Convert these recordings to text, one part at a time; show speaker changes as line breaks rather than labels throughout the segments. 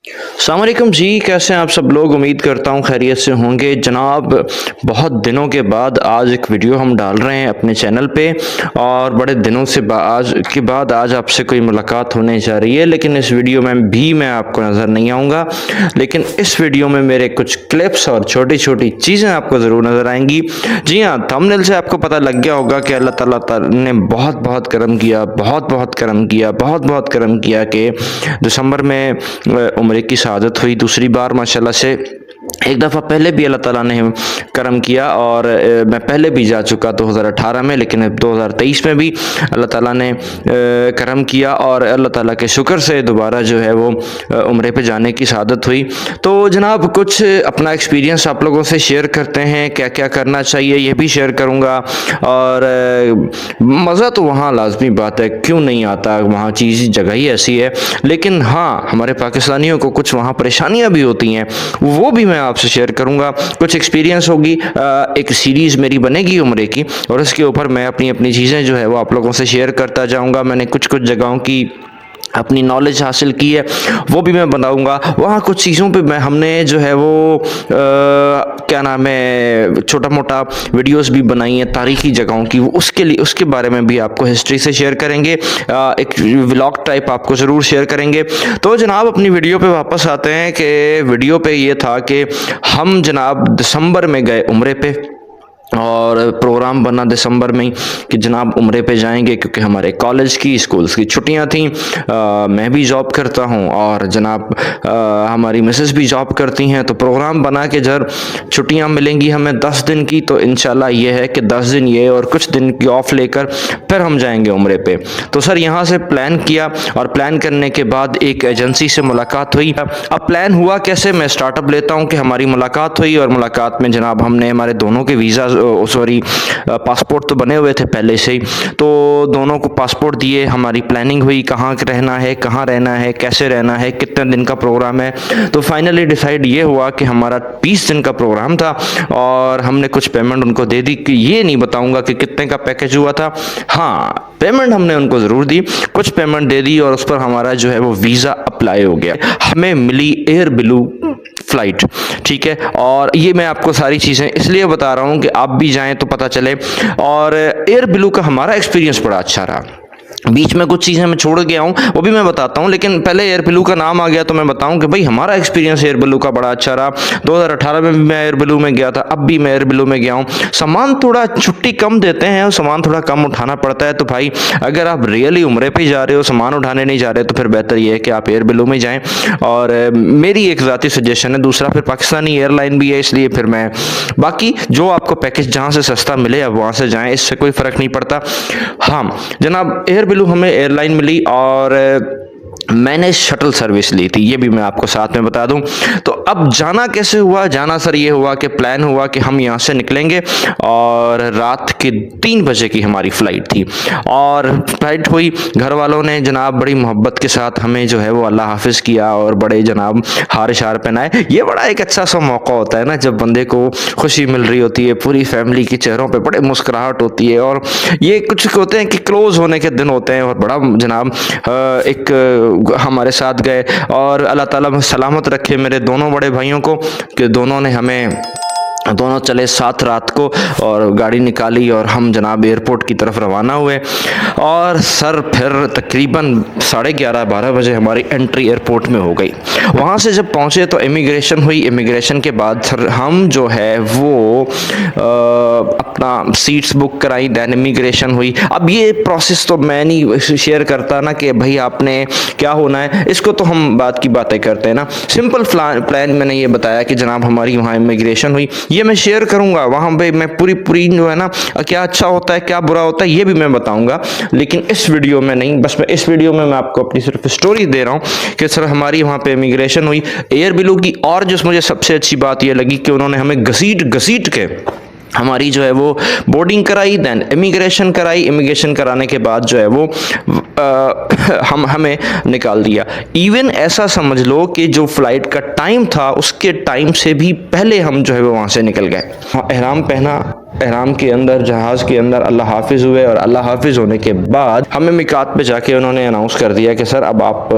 अस्सलाम वालेकुम जी, कैसे हैं आप सब लोग। उम्मीद करता हूँ खैरियत से होंगे जनाब। बहुत दिनों के बाद आज एक वीडियो हम डाल रहे हैं अपने चैनल पे और बड़े दिनों से बाद आज आपसे कोई मुलाकात होने जा रही है, लेकिन इस वीडियो में भी मैं आपको नज़र नहीं आऊँगा। लेकिन इस वीडियो में मेरे कुछ क्लिप्स और छोटी छोटी चीज़ें आपको ज़रूर नज़र आएंगी। जी हाँ, थंबनेल से आपको पता लग गया होगा कि अल्लाह ताला ने बहुत बहुत करम किया, बहुत बहुत करम किया, बहुत बहुत करम किया कि दिसंबर में उम्र की शहादत हुई दूसरी बार माशाल्लाह से। एक दफ़ा पहले भी अल्लाह ताला ने करम किया और मैं पहले भी जा चुका 2018 में, लेकिन 2023 में भी अल्लाह ताला ने करम किया और अल्लाह ताला के शुक्र से दोबारा जो है वो उम्रे पे जाने की शहादत हुई। तो जनाब कुछ अपना एक्सपीरियंस आप लोगों से शेयर करते हैं, क्या क्या करना चाहिए ये भी शेयर करूँगा। और मज़ा तो वहाँ लाजमी बात है, क्यों नहीं आता, वहाँ चीज़ जगह ही ऐसी है। लेकिन हाँ, हमारे पाकिस्तानियों को कुछ वहाँ परेशानियाँ भी होती हैं, वो भी मैं आपसे शेयर करूँगा। कुछ एक्सपीरियंस होगी, एक सीरीज़ मेरी बनेगी उम्रे की और उसके ऊपर मैं अपनी अपनी चीज़ें जो है वो आप लोगों से शेयर करता जाऊँगा। मैंने कुछ कुछ जगहों की अपनी नॉलेज हासिल की है, वो भी मैं बताऊंगा। वहाँ कुछ चीज़ों पे हमने जो है वो क्या नाम है, छोटा मोटा वीडियोस भी बनाई हैं तारीखी जगहों की, वो उसके बारे में भी आपको हिस्ट्री से शेयर करेंगे। एक व्लॉग टाइप आपको ज़रूर शेयर करेंगे। तो जनाब अपनी वीडियो पे वापस आते हैं कि वीडियो पे ये था कि हम जनाब दिसंबर में गए उम्रे पे और प्रोग्राम बना दिसंबर में ही कि जनाब उम्रे पे जाएंगे, क्योंकि हमारे कॉलेज की स्कूल्स की छुट्टियां थीं। मैं भी जॉब करता हूं और जनाब हमारी मिसेस भी जॉब करती हैं, तो प्रोग्राम बना के जब छुट्टियां मिलेंगी हमें 10 दिन की, तो इंशाल्लाह ये है कि 10 दिन ये और कुछ दिन की ऑफ लेकर फिर हम जाएंगे उम्रे पे। तो सर यहाँ से प्लान किया और प्लान करने के बाद एक एजेंसी से मुलाकात हुई। अब प्लान हुआ कैसे, मैं स्टार्टअप लेता हूँ कि हमारी मुलाकात हुई और मुलाकात में जनाब हमने हमारे दोनों के वीज़ा सॉरी पासपोर्ट तो बने हुए थे पहले से ही, तो दोनों को पासपोर्ट दिए। हमारी प्लानिंग हुई कहाँ रहना है, कहाँ रहना है, कैसे रहना है, कितने दिन का प्रोग्राम है। तो फाइनली डिसाइड ये हुआ कि हमारा 20 दिन का प्रोग्राम था और हमने कुछ पेमेंट उनको दे दी। कि ये नहीं बताऊंगा कि कितने का पैकेज हुआ था, हाँ पेमेंट हमने उनको ज़रूर दी, कुछ पेमेंट दे दी और उस पर हमारा जो है वो वीज़ा अप्लाई हो गया। हमें मिली एयर ब्लू फ्लाइट, ठीक है। और ये मैं आपको सारी चीज़ें इसलिए बता रहा हूँ कि आप भी जाएं तो पता चले। और एयर ब्लू का हमारा एक्सपीरियंस बड़ा अच्छा रहा। बीच में कुछ चीज़ें मैं छोड़ गया हूँ, वो भी मैं बताता हूँ, लेकिन पहले एयर ब्लू का नाम आ गया तो मैं बताऊँ कि भाई हमारा एक्सपीरियंस एयर ब्लू का बड़ा अच्छा रहा। 2018 में भी मैं एयर ब्लू में गया था, अब भी मैं एयर ब्लू में गया हूँ। सामान थोड़ा छुट्टी कम देते हैं और सामान थोड़ा कम उठाना पड़ता है, तो भाई अगर आप रियली उम्रे पे जा रहे हो, सामान उठाने नहीं जा रहे, तो फिर बेहतर ये है कि आप एयर ब्लू में जाएँ। और मेरी एक ज़ाती सजेशन है। दूसरा फिर पाकिस्तानी एयरलाइन भी है, इसलिए फिर मैं बाकी जो आपको पैकेज जहाँ से सस्ता मिले अब वहाँ से जाएँ, इससे कोई फ़र्क नहीं पड़ता। हाँ जनाब, एयर ब्लू हमें एयरलाइन मिली और मैंने शटल सर्विस ली थी, ये भी मैं आपको साथ में बता दूं। तो अब जाना कैसे हुआ, जाना सर ये हुआ कि प्लान हुआ कि हम यहाँ से निकलेंगे और रात के 3 बजे की हमारी फ़्लाइट थी। और फ्लाइट हुई, घर वालों ने जनाब बड़ी मोहब्बत के साथ हमें जो है वो अल्लाह हाफिज़ किया और बड़े जनाब हार शार पहनाए। ये बड़ा एक अच्छा सा मौका होता है ना, जब बंदे को खुशी मिल रही होती है, पूरी फैमिली के चेहरों पर बड़े मुस्कुराहट होती है। और ये कुछ होते हैं कि क्लोज़ होने के दिन होते हैं और बड़ा जनाब एक हमारे साथ गए। और अल्लाह ताला सलामत रखे मेरे दोनों बड़े भाइयों को कि दोनों ने हमें, दोनों चले साथ रात को और गाड़ी निकाली और हम जनाब एयरपोर्ट की तरफ रवाना हुए। और सर फिर तकरीबन 11:30-12 बजे हमारी एंट्री एयरपोर्ट में हो गई। वहाँ से जब पहुँचे तो इमिग्रेशन हुई। इमिग्रेशन के बाद सर हम जो है वो अपना सीट्स बुक कराई, दैन इमिग्रेशन हुई। अब ये प्रोसेस तो मैं नहीं शेयर करता ना कि भाई आपने क्या होना है, इसको तो हम बात की बातें करते हैं ना। सिंपल प्लान मैंने ये बताया कि जनाब हमारी वहाँ इमिग्रेशन हुई, ये मैं शेयर करूंगा। वहाँ पे मैं पूरी जो है ना, क्या अच्छा होता है क्या बुरा होता है ये भी मैं बताऊंगा, लेकिन इस वीडियो में नहीं। बस मैं इस वीडियो में मैं आपको अपनी सिर्फ स्टोरी दे रहा हूँ कि सर हमारी वहाँ पे इमिग्रेशन हुई एयर ब्लू की। और जो मुझे सबसे अच्छी बात ये लगी कि उन्होंने हमें घसीट के हमारी जो है वो बोर्डिंग कराई, दैन इमिग्रेशन कराई। इमिग्रेशन कराने के बाद जो है वो हमें निकाल दिया। इवन ऐसा समझ लो कि जो फ्लाइट का टाइम था उसके टाइम से भी पहले हम जो है वो वहाँ से निकल गए। एहराम पहना, एहराम के अंदर जहाज़ के अंदर अल्लाह हाफिज़ हुए और अल्लाह हाफिज़ होने के बाद हमें मिकात पे जाके उन्होंने अनाउंस कर दिया कि सर अब आप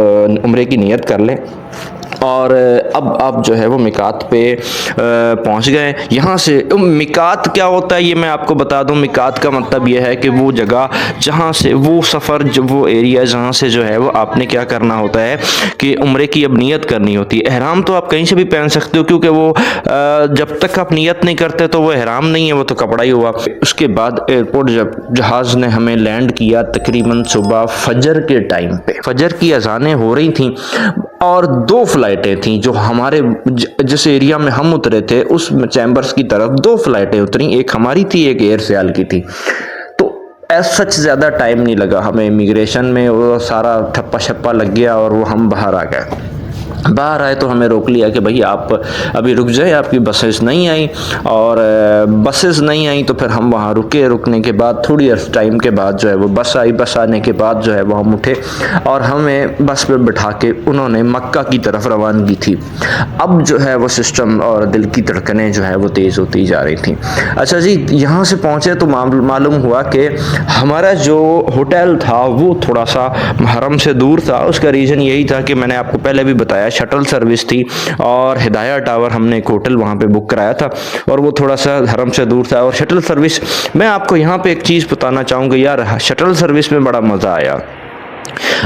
उम्रे की नियत कर लें। और अब जो है वो मिकात पे पहुंच गए। यहाँ से मिकात क्या होता है ये मैं आपको बता दूं। मिकात का मतलब ये है कि वो जगह जहाँ से वो सफ़र, जो वो एरिया जहाँ से जो है वो आपने क्या करना होता है कि उम्रे की अब नियत करनी होती है। एहराम तो आप कहीं से भी पहन सकते हो, क्योंकि वो जब तक आप नियत नहीं करते तो वो एहराम नहीं है, वो तो कपड़ा ही हुआ। उसके बाद एयरपोर्ट जब जहाज़ ने हमें लैंड किया, तकरीबन सुबह फजर के टाइम पे फजर की अजानें हो रही थी और 2 फ्लाइटें थी जो हमारे जिस एरिया में हम उतरे थे उस चैम्बर्स की तरफ 2 फ्लाइटें उतरी, एक हमारी थी एक एयर सियाल की थी। तो एज सच ज़्यादा टाइम नहीं लगा हमें इमिग्रेशन में, वो सारा ठप्पा शप्पा लग गया और वो हम बाहर आ गए। बाहर आए तो हमें रोक लिया कि भाई आप अभी रुक जाए, आपकी बसेस नहीं आई। और बसेस नहीं आई तो फिर हम वहाँ रुके। रुकने के बाद थोड़ी टाइम के बाद जो है वो बस आई। बस आने के बाद जो है वो हम उठे और हमें बस पे बिठा के उन्होंने मक्का की तरफ रवानगी थी। अब जो है वो सिस्टम और दिल की धड़कनें जो है वो तेज़ होती जा रही थी। अच्छा जी, यहाँ से पहुँचे तो मालूम हुआ कि हमारा जो होटल था वो थोड़ा सा हरम से दूर था। उसका रीज़न यही था कि मैंने आपको पहले भी बताया, शटल सर्विस थी और हिदाया टावर हमने एक होटल वहाँ पे बुक कराया था और वो थोड़ा सा हरम से दूर था। और शटल सर्विस, मैं आपको यहाँ पे एक चीज़ बताना चाहूँगा यार, शटल सर्विस में बड़ा मज़ा आया।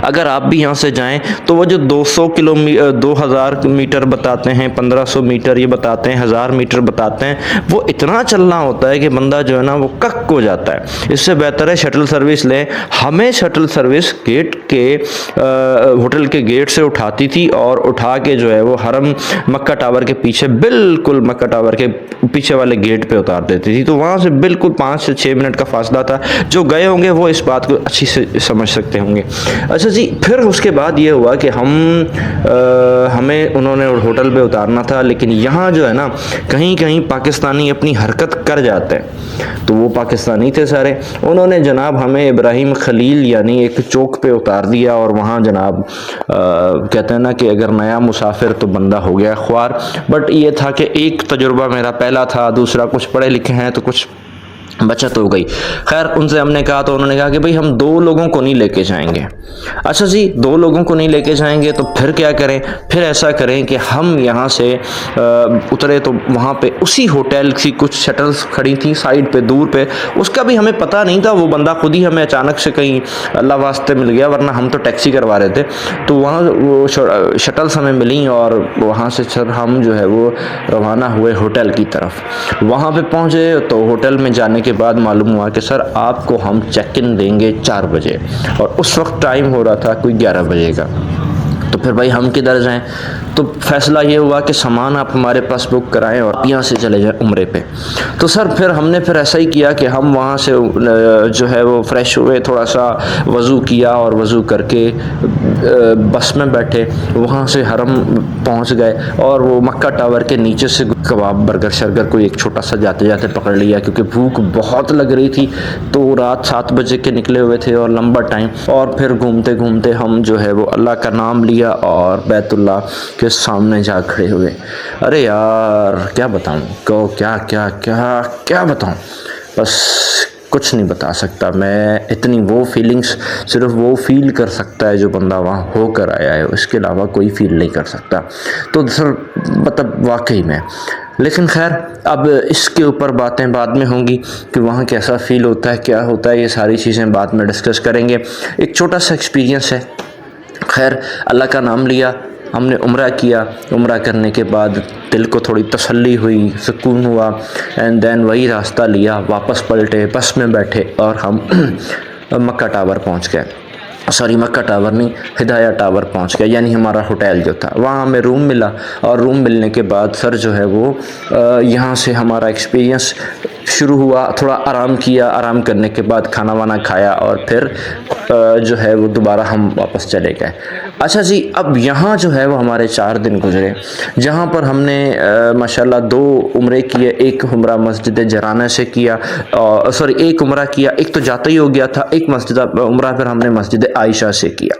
अगर आप भी यहाँ से जाएं तो वो जो 200 किलोमीटर 2000 मीटर बताते हैं, 1500 मीटर ये बताते हैं, 1000 मीटर बताते हैं, वो इतना चलना होता है कि बंदा जो है ना वो कक हो जाता है। इससे बेहतर है शटल सर्विस लें। हमें शटल सर्विस गेट के होटल के गेट से उठाती थी और उठा के जो है वो हरम मक्का टावर के पीछे, बिल्कुल मक्का टावर के पीछे वाले गेट पे उतार देती थी। तो वहाँ से बिल्कुल 5 से 6 मिनट का फासला था। जो गए होंगे वो इस बात को अच्छी से समझ सकते होंगे। अच्छा जी, फिर उसके बाद ये हुआ कि हमें उन्होंने होटल पे उतारना था, लेकिन यहाँ जो है ना कहीं कहीं पाकिस्तानी अपनी हरकत कर जाते हैं। तो वो पाकिस्तानी थे सारे, उन्होंने जनाब हमें इब्राहिम खलील यानी एक चौक पे उतार दिया और वहाँ जनाब कहते हैं ना कि अगर नया मुसाफिर तो बंदा हो गया ख्वार। बट ये था कि एक तजुर्बा मेरा पहला था, दूसरा कुछ पढ़े लिखे हैं तो कुछ बचत हो गई। खैर उनसे हमने कहा तो उन्होंने कहा कि भाई हम 2 लोगों को नहीं लेके जाएंगे। अच्छा जी, 2 लोगों को नहीं लेके जाएंगे तो फिर क्या करें? फिर ऐसा करें कि हम यहाँ से उतरे तो वहाँ पे उसी होटल की कुछ शटल्स खड़ी थी साइड पे दूर पे। उसका भी हमें पता नहीं था, वो बंदा खुद ही हमें अचानक से कहीं अल्लाह वास्ते मिल गया, वरना हम तो टैक्सी करवा रहे थे। तो वहाँ वो शटल्स हमें मिली और वहाँ से सर हम जो है वो रवाना हुए होटल की तरफ। वहाँ पे पहुँचे तो होटल में जाने के बाद मालूम हुआ कि सर आपको हम चेक इन देंगे 4 बजे और उस वक्त टाइम हो रहा था कोई 11 बजे का। तो फिर भाई हम किधर जाएं? तो फैसला ये हुआ कि सामान आप हमारे पास बुक कराएं और यहाँ से चले जाएं उम्रे पे। तो सर फिर हमने ऐसा ही किया कि हम वहाँ से जो है वो फ्रेश हुए, थोड़ा सा वज़ू किया और वज़ू करके बस में बैठे, वहाँ से हरम पहुँच गए और वो मक्का टावर के नीचे से कबाब बर्गर शर्गर कोई एक छोटा सा जाते जाते पकड़ लिया, क्योंकि भूख बहुत लग रही थी। तो रात 7 बजे के निकले हुए थे और लंबा टाइम, और फिर घूमते घूमते हम जो है वो अल्लाह का नाम लिया और बैतुल्लाह के सामने जा खड़े हुए। अरे यार क्या बताऊँ, क्या क्या क्या क्या बताऊँ, बस कुछ नहीं बता सकता मैं। इतनी वो फीलिंग्स सिर्फ वो फील कर सकता है जो बंदा वहाँ होकर आया है, उसके अलावा कोई फील नहीं कर सकता। तो सर मतलब वाकई में, लेकिन खैर अब इसके ऊपर बातें बाद में होंगी कि वहाँ कैसा फ़ील होता है, क्या होता है, ये सारी चीज़ें बाद में डिस्कस करेंगे। एक छोटा सा एक्सपीरियंस है। खैर अल्लाह का नाम लिया, हमने उम्रा किया। उम्रा करने के बाद दिल को थोड़ी तसल्ली हुई, सुकून हुआ, एंड देन वही रास्ता लिया, वापस पलटे, बस में बैठे और हम मक्का टावर पहुंच गए। सॉरी मक्का टावर नहीं, हिदाया टावर पहुंच गया, यानी हमारा होटल जो था। वहाँ हमें रूम मिला और रूम मिलने के बाद सर जो है वो यहाँ से हमारा एक्सपीरियंस शुरू हुआ। थोड़ा आराम किया, आराम करने के बाद खाना वाना खाया और फिर जो है वो दोबारा हम वापस चले गए। अच्छा जी, अब यहाँ जो है वो हमारे 4 दिन गुजरे, जहाँ पर हमने माशाल्लाह 2 उम्रे किए। एक उम्रा मस्जिद जराना से किया, सॉरी एक उम्रा किया, एक तो जाता ही हो गया था, एक मस्जिद उम्रा फिर हमने मस्जिद आयशा से किया।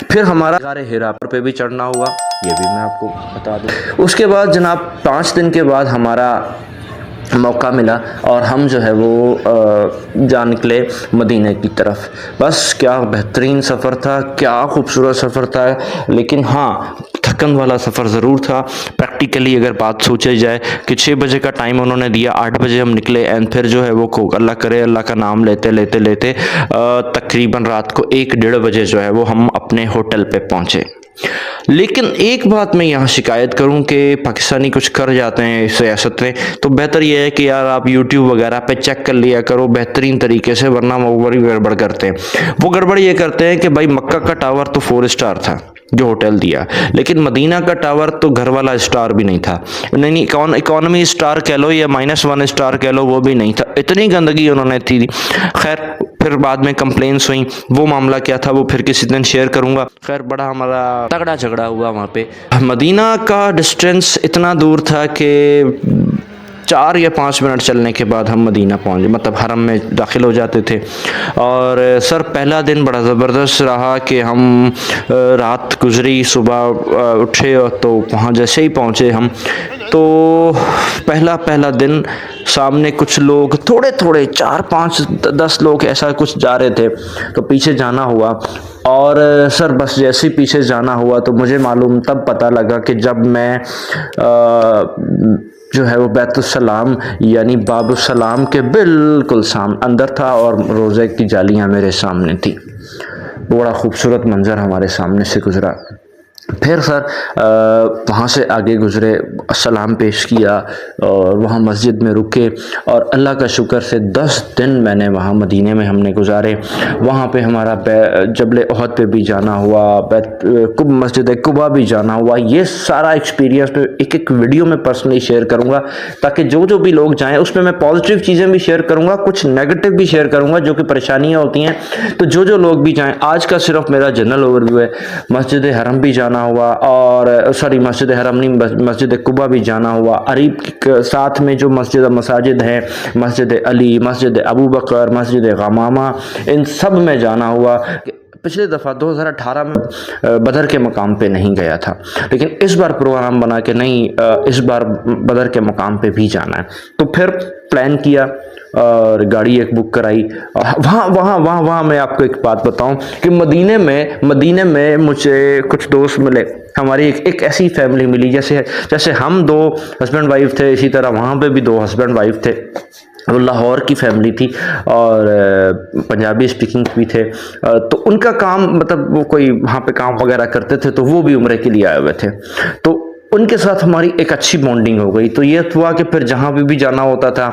फिर हमारा गारे हिरा पे भी चढ़ना हुआ, ये भी मैं आपको बता दूँ। उसके बाद जनाब 5 दिन के बाद हमारा मौका मिला और हम जो है वो जा निकले मदीने की तरफ। बस क्या बेहतरीन सफ़र था, क्या खूबसूरत सफ़र था। लेकिन हाँ, थकन वाला सफ़र ज़रूर था प्रैक्टिकली, अगर बात सोची जाए कि 6 बजे का टाइम उन्होंने दिया, 8 बजे हम निकले एंड फिर जो है वो अल्लाह करे अल्लाह का नाम लेते लेते लेते तकरीबन रात को 1-1:30 बजे जो है वो हम अपने होटल पे पहुँचे। लेकिन एक बात मैं यहाँ शिकायत करूँ कि पाकिस्तानी कुछ कर जाते हैं इस रियासत में, तो बेहतर यह है कि यार आप यूट्यूब वगैरह पे चेक कर लिया करो बेहतरीन तरीके से, वरना वो बड़ी गड़बड़ करते हैं। वो गड़बड़ ये करते हैं कि भाई मक्का का टावर तो 4 स्टार था जो होटल दिया, लेकिन मदीना का टावर तो घर वाला स्टार भी नहीं था, नहीं इकोनॉमी स्टार कह लो या -1 स्टार कह लो, वो भी नहीं था। इतनी गंदगी उन्होंने थी। खैर फिर बाद में कंप्लेंट्स हुई, वो मामला क्या था वो फिर किसी दिन शेयर करूंगा। खैर बड़ा हमारा तगड़ा झगड़ा हुआ वहाँ पे। मदीना का डिस्टेंस इतना दूर था कि 4 या 5 मिनट चलने के बाद हम मदीना पहुँचे, मतलब हरम में दाखिल हो जाते थे। और सर पहला दिन बड़ा ज़बरदस्त रहा कि हम रात गुजरी, सुबह उठे और तो वहाँ जैसे ही पहुँचे हम, तो पहला दिन सामने कुछ लोग थोड़े 4-5-10 लोग ऐसा कुछ जा रहे थे, तो पीछे जाना हुआ। और सर बस जैसे ही पीछे जाना हुआ तो मुझे मालूम तब पता लगा कि जब मैं जो है वो बैतुस्सलाम यानी बाबुस्सलाम के बिल्कुल अंदर था और रोज़े की जालियां मेरे सामने थी। बड़ा खूबसूरत मंजर हमारे सामने से गुजरा। फिर सर वहाँ से आगे गुजरे, सलाम पेश किया और वहाँ मस्जिद में रुके, और अल्लाह का शुक्र से 10 दिन मैंने वहाँ मदीने में हमने गुजारे। वहाँ पे हमारा जबल उहद पे भी जाना हुआ, मस्जिद कुबा भी जाना हुआ। ये सारा एक्सपीरियंस मैं एक वीडियो में पर्सनली शेयर करूँगा, ताकि जो भी लोग जाएँ उसमें मैं पॉजिटिव चीज़ें भी शेयर करूँगा, कुछ नेगेटिव भी शेयर करूँगा जो कि परेशानियाँ होती हैं। तो जो लोग भी जाएँ, आज का सिर्फ मेरा जनरल ओवरव्यू है। मस्जिद हरम भी जाना हुआ, और सॉरी मस्जिद हरम नहीं, मस्जिद कुबा भी जाना हुआ। अरीब के साथ में जो मसाजिद हैं, मस्जिद अली, मस्जिद अबू बकर, मस्जिद गमामा, इन सब में जाना हुआ। पिछले दफ़ा 2018 में बदर के मकाम पे नहीं गया था, लेकिन इस बार प्रोग्राम बना के नहीं, इस बार बदर के मकाम पे भी जाना है। तो फिर प्लान किया और गाड़ी एक बुक कराई। वहाँ मैं आपको एक बात बताऊं कि मदीने में मुझे कुछ दोस्त मिले। हमारी एक ऐसी फैमिली मिली, जैसे हम 2 हस्बैंड वाइफ थे, इसी तरह वहाँ पे भी 2 हस्बैंड वाइफ थे। वो लाहौर की फैमिली थी और पंजाबी स्पीकिंग भी थे। तो उनका काम, मतलब वो कोई वहाँ पे काम वगैरह करते थे, तो वो भी उम्रे के लिए आए हुए थे। तो उनके साथ हमारी एक अच्छी बॉन्डिंग हो गई। तो ये हुआ कि फिर जहाँ भी जाना होता था,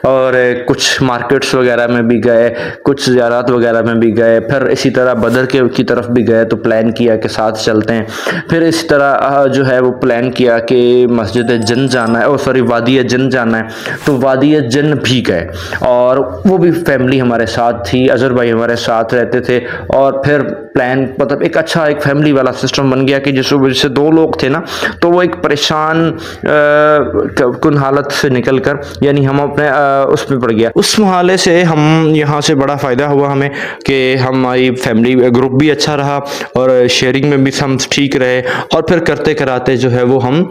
और कुछ मार्केट्स वगैरह में भी गए, कुछ ज़ियारत वगैरह में भी गए, फिर इसी तरह बदर की तरफ भी गए, तो प्लान किया कि साथ चलते हैं। फिर इसी तरह जो है वो प्लान किया कि मस्जिद जन्न जाना है, सॉरी वादी जन्न जाना है, तो वादी जन्न भी गए, और वो भी फैमिली हमारे साथ थी, अजहर भाई हमारे साथ रहते थे। और फिर प्लान, मतलब एक फैमिली वाला सिस्टम बन गया कि जिस वजह से 2 लोग थे ना, तो वो एक परेशान कुन हालत से निकलकर, यानी हम अपने उसमें पड़ गया। उस मुहाले से हम यहाँ से बड़ा फ़ायदा हुआ हमें कि हमारी फैमिली ग्रुप भी अच्छा रहा और शेयरिंग में भी हम ठीक रहे। और फिर करते कराते जो है वो हम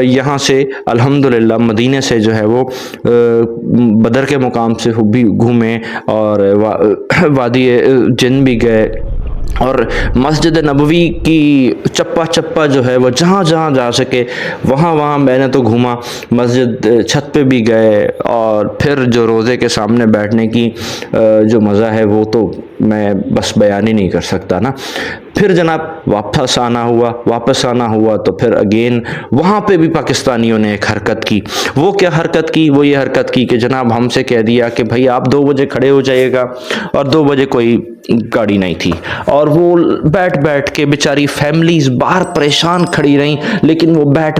यहाँ से अल्हम्दुलिल्लाह मदीने से जो है वो बदर के मुकाम से भी घूमे, और वादी जिन्न भी गए, और मस्जिद नबवी की चप्पा जो है वो जहाँ जा सके वहाँ मैंने तो घूमा। मस्जिद छत पे भी गए, और फिर जो रोज़े के सामने बैठने की जो मज़ा है वो तो मैं बस बयान ही नहीं कर सकता ना। फिर जनाब वापस आना हुआ तो फिर अगेन वहाँ पे भी पाकिस्तानियों ने एक हरकत की। वो क्या हरकत की? वो ये हरकत की कि जनाब हमसे कह दिया कि भाई आप 2 बजे खड़े हो जाइएगा, और 2 बजे कोई गाड़ी नहीं थी, और वो बैठ के बेचारी फैमिलीज बाहर परेशान खड़ी रहीं। लेकिन वो बैठ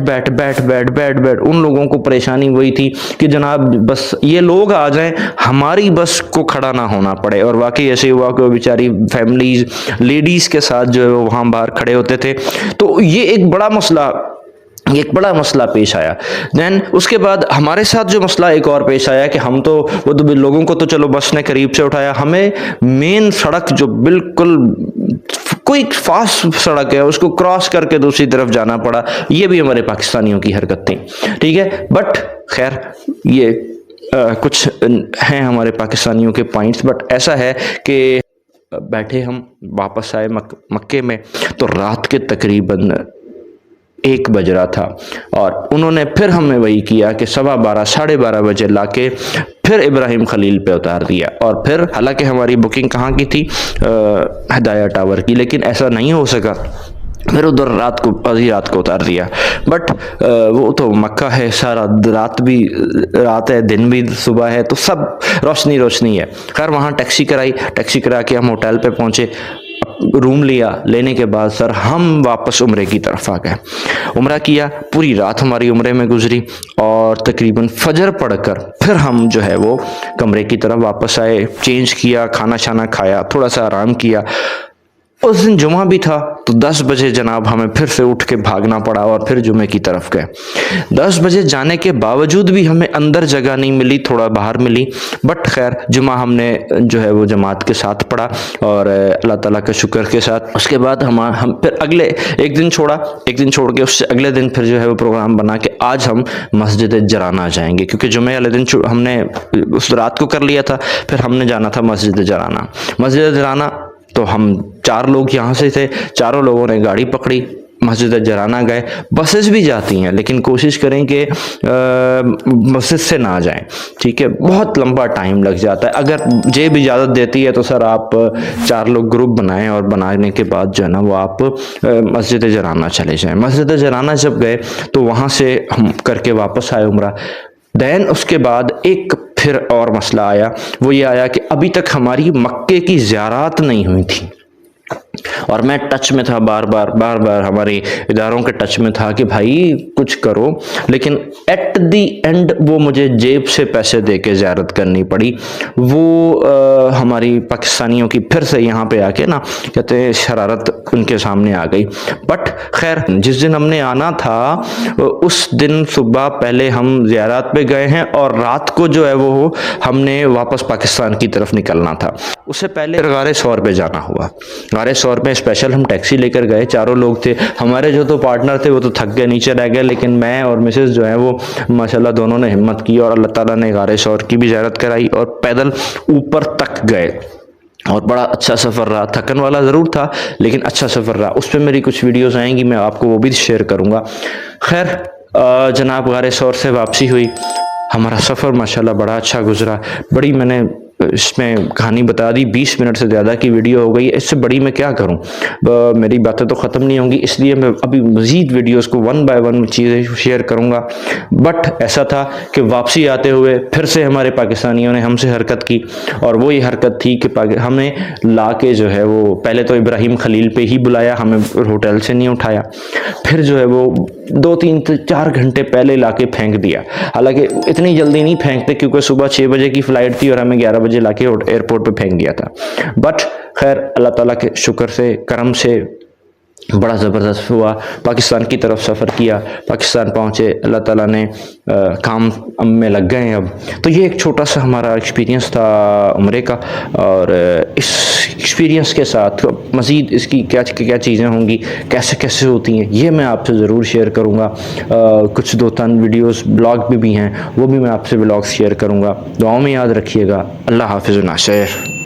उन लोगों को परेशानी वही थी कि जनाब बस ये लोग आ जाएं, हमारी बस को खड़ा ना होना पड़े। और वाकई ऐसे हुआ कि बेचारी फैमिलीज लेडीज के साथ जो है वो वहाँ बाहर खड़े होते थे। तो ये एक बड़ा मसला पेश आया। देन उसके बाद हमारे साथ जो मसला एक और पेश आया कि हम तो वो तो लोगों को तो चलो बस ने करीब से उठाया, हमें मेन सड़क जो बिल्कुल कोई फास्ट सड़क है उसको क्रॉस करके दूसरी तरफ जाना पड़ा। ये भी हमारे पाकिस्तानियों की हरकत थी, ठीक है। बट खैर ये कुछ हैं हमारे पाकिस्तानियों के पॉइंट्स। बट ऐसा है कि बैठे हम वापस आए मक्के में, तो रात के तकरीबन 1 बज रहा था और उन्होंने फिर हमें वही किया कि 12:15 साढ़े 12 बजे लाके फिर इब्राहिम खलील पे उतार दिया। और फिर हालांकि हमारी बुकिंग कहाँ की थी, हदाया टावर की, लेकिन ऐसा नहीं हो सका, फिर उधर आधी रात को उतार दिया। बट वो तो मक्का है, सारा रात भी रात है, दिन भी सुबह है, तो सब रोशनी रोशनी है। खैर वहाँ टैक्सी कराई, टैक्सी करा के हम होटल पे पहुँचे, रूम लिया। लेने के बाद सर हम वापस उम्रे की तरफ आ गए, उम्रा किया। पूरी रात हमारी उम्रे में गुजरी और तकरीबन फजर पढ़कर फिर हम जो है वो कमरे की तरफ वापस आए, चेंज किया, खाना शाना खाया, थोड़ा सा आराम किया। उस दिन जुमा भी था तो 10 बजे जनाब हमें फिर से उठ के भागना पड़ा और फिर जुमे की तरफ गए। 10 बजे जाने के बावजूद भी हमें अंदर जगह नहीं मिली, थोड़ा बाहर मिली। बट खैर जुमा हमने जो है वो जमात के साथ पढ़ा और अल्लाह ताला के शुक्र के साथ। उसके बाद हम फिर अगले एक दिन छोड़ के उससे अगले दिन फिर जो है वो प्रोग्राम बना के आज हम मस्जिद जराना जाएंगे, क्योंकि जुमे वाले दिन हमने उस रात को कर लिया था। फिर हमने जाना था मस्जिद जराना। तो हम 4 लोग यहाँ से थे, चारों लोगों ने गाड़ी पकड़ी, मस्जिद जराना गए। बसेस भी जाती हैं लेकिन कोशिश करें कि बसेस से ना जाएं, ठीक है, बहुत लंबा टाइम लग जाता है। अगर जेब इजाज़त देती है तो सर आप 4 लोग ग्रुप बनाएं और बनाने के बाद जो है ना वो आप मस्जिद जराना चले जाएं। मस्जिद जराना जब गए तो वहाँ से हम करके वापस आए उम्रा। दैन उसके बाद एक फिर और मसला आया, वो ये आया कि अभी तक हमारी मक्के की ज़ियारत नहीं हुई थी और मैं टच में था, बार बार हमारे इदारों के टच में था कि भाई कुछ करो। लेकिन एट दी एंड वो मुझे जेब से पैसे दे के ज़ियारत करनी पड़ी। वो हमारी पाकिस्तानियों की फिर से यहाँ पे आके ना कहते हैं शरारत उनके सामने आ गई। बट खैर जिस दिन हमने आना था उस दिन सुबह पहले हम ज़ियारत पे गए हैं और रात को जो है वो हमने वापस पाकिस्तान की तरफ निकलना था। उससे पहले गारे सौर पे जाना हुआ। गारे सौर पे स्पेशल हम टैक्सी लेकर गए, 4 लोग थे। हमारे जो तो पार्टनर थे वो तो थक गए, नीचे रह गए, लेकिन मैं और मिसेस जो है वो माशाल्लाह दोनों ने हिम्मत की और अल्लाह ताला ने गारे सौर की भी ज़ियारत कराई और पैदल ऊपर तक गए। और बड़ा अच्छा सफ़र रहा, थकन वाला ज़रूर था लेकिन अच्छा सफ़र रहा। उस पर मेरी कुछ वीडियोज़ आएंगी, मैं आपको वो भी शेयर करूँगा। खैर जनाब गारे सौर से वापसी हुई, हमारा सफ़र माशाल्लाह बड़ा अच्छा गुजरा। बड़ी मैंने इसमें कहानी बता दी, 20 मिनट से ज़्यादा की वीडियो हो गई, इससे बड़ी मैं क्या करूं, मेरी बातें तो ख़त्म नहीं होंगी, इसलिए मैं अभी मज़ीद वीडियोस को 1 बाय 1 चीज़ें शेयर करूंगा। बट ऐसा था कि वापसी आते हुए फिर से हमारे पाकिस्तानियों ने हमसे हरकत की और वो ये हरकत थी कि हमें ला के जो है वो पहले तो इब्राहिम खलील पे ही बुलाया, हमें होटल से नहीं उठाया। फिर जो है वो 2-3-4 घंटे पहले ला के फेंक दिया। हालांकि इतनी जल्दी नहीं फेंकते क्योंकि सुबह 6 बजे की फ़्लाइट थी और हमें 11 बजे लाके एयरपोर्ट पे फेंक दिया था। बट खैर अल्लाह ताला के शुक्र से, करम से बड़ा ज़बरदस्त हुआ। पाकिस्तान की तरफ सफ़र किया, पाकिस्तान पहुँचे, अल्लाह ताला ने काम में लग गए अब। तो ये एक छोटा सा हमारा एक्सपीरियंस था उम्रे का और इस एक्सपीरियंस के साथ मज़ीद इसकी क्या चीज़ें होंगी, कैसे होती हैं, ये मैं आपसे ज़रूर शेयर करूँगा। कुछ 2-3 वीडियोस ब्लॉग भी हैं, वो भी मैं आपसे ब्लॉग्स शेयर करूँगा। दुआओं में याद रखिएगा। अल्लाह हाफ़िज़ नासिर।